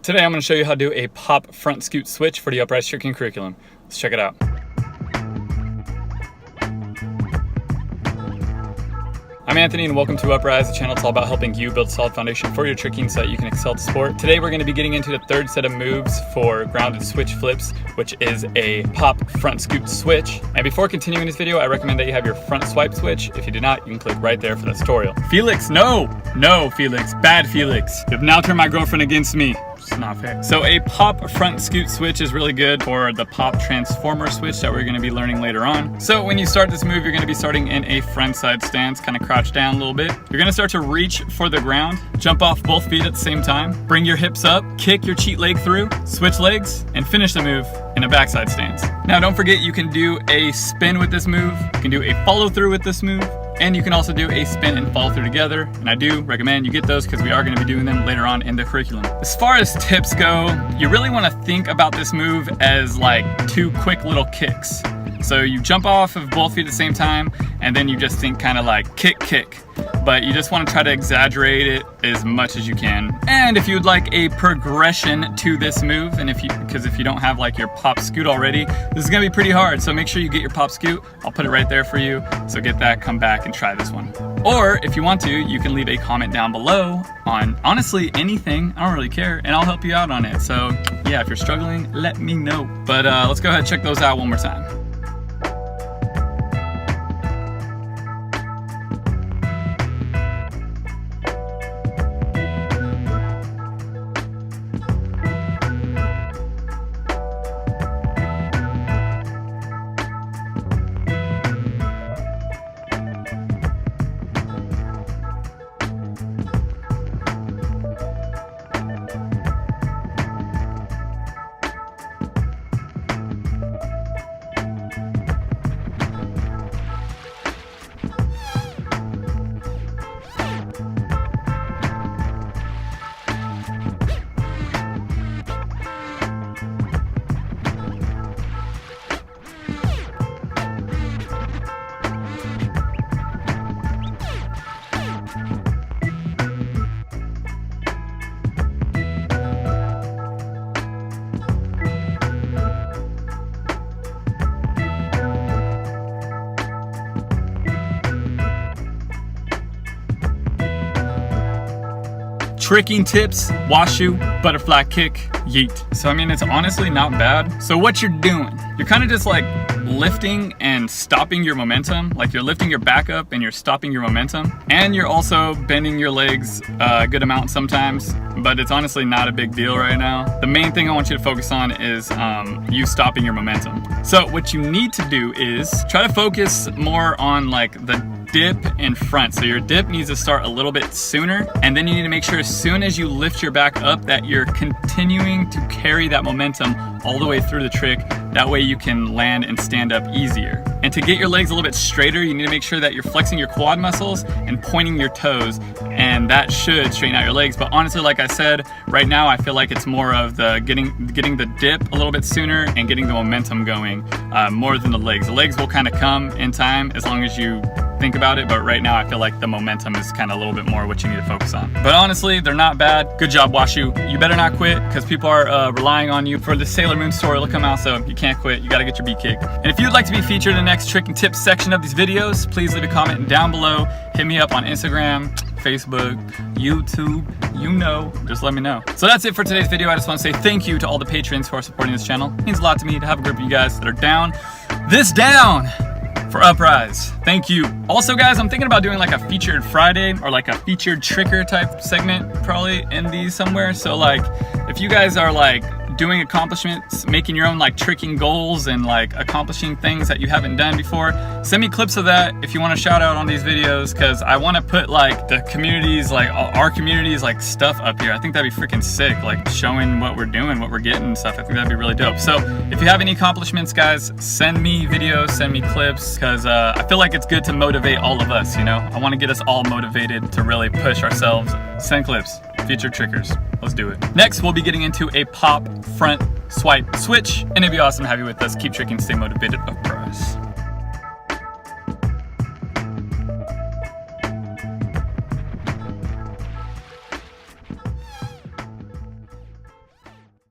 Today I'm going to show you how to do a pop front scoot switch for the Upraiz Tricking curriculum. Let's check it out. I'm Anthony and welcome to Upraiz, the channel that's all about helping you build a solid foundation for your tricking so that you can excel at the sport. Today we're going to be getting into the third set of moves for grounded switch flips, which is a pop front scoot switch. And before continuing this video, I recommend that you have your front swipe switch. If you do not, you can click right there for that tutorial. Felix, no! No, Felix. Bad Felix. You have now turned my girlfriend against me. It's not fair. So a pop front scoot switch is really good for the pop transformer switch that we're going to be learning later on. So when you start this move, you're going to be starting in a front side stance, kind of crouch down a little bit. You're going to start to reach for the ground, jump off both feet at the same time, bring your hips up, kick your cheat leg through, switch legs, and finish the move in a backside stance. Now don't forget you can do a spin with this move, you can do a follow through with this move, and you can also do a spin and follow through together. And I do recommend you get those because we are going to be doing them later on in the curriculum. As far as tips go, you really want to think about this move as like two quick little kicks. So you jump off of both feet at the same time, and then you just think kind of like kick, kick. But you just want to try to exaggerate it as much as you can. And if you'd like a progression to this move, and because if you don't have like your pop scoot already, this is gonna be pretty hard. So make sure you get your pop scoot. I'll put it right there for you. So get that, come back and try this one. Or if you want to, you can leave a comment down below on honestly anything. I don't really care, and I'll help you out on it. So yeah, if you're struggling, let me know. But let's go ahead and check those out one more time. Tricking tips, washu, butterfly kick, yeet. So I mean, it's honestly not bad. So what you're doing, you're kind of just like lifting and stopping your momentum. Like you're lifting your back up and you're stopping your momentum. And you're also bending your legs a good amount sometimes, but it's honestly not a big deal right now. The main thing I want you to focus on is you stopping your momentum. So what you need to do is try to focus more on like the dip in front. So your dip needs to start a little bit sooner, and then you need to make sure as soon as you lift your back up that you're continuing to carry that momentum all the way through the trick. That way you can land and stand up easier. And to get your legs a little bit straighter, you need to make sure that you're flexing your quad muscles and pointing your toes, and that should straighten out your legs. But honestly, like I said, right now I feel like it's more of the getting the dip a little bit sooner and getting the momentum going more than the legs. The legs will kind of come in time as long as you think about it, but right now I feel like the momentum is kind of a little bit more what you need to focus on. But honestly, they're not bad. Good job, Washu. You better not quit because people are relying on you for the Sailor Moon tutorial to come out, so you can't quit. You got to get your beat kicked. And if you'd like to be featured in the next trick and tips section of these videos, please leave a comment down below. Hit me up on Instagram, Facebook, YouTube, you know, just let me know. So that's it for today's video. I just want to say thank you to all the patrons who are supporting this channel. It means a lot to me to have a group of you guys that are down for Upraiz. Thank you. Also guys, I'm thinking about doing like a featured Friday or like a featured tricker type segment probably in these somewhere. So like if you guys are like doing accomplishments, making your own like tricking goals and like accomplishing things that you haven't done before, send me clips of that if you want to shout out on these videos, because I want to put like the communities, like our communities like stuff up here. I think that'd be freaking sick, like showing what we're doing, what we're getting and stuff. I think that'd be really dope. So if you have any accomplishments guys, send me videos, send me clips, because I feel like it's good to motivate all of us, you know. I want to get us all motivated to really push ourselves. Send clips, featured trickers. Let's do it. Next, we'll be getting into a pop front swipe switch, and it'd be awesome to have you with us. Keep tricking, stay motivated, Upraiz.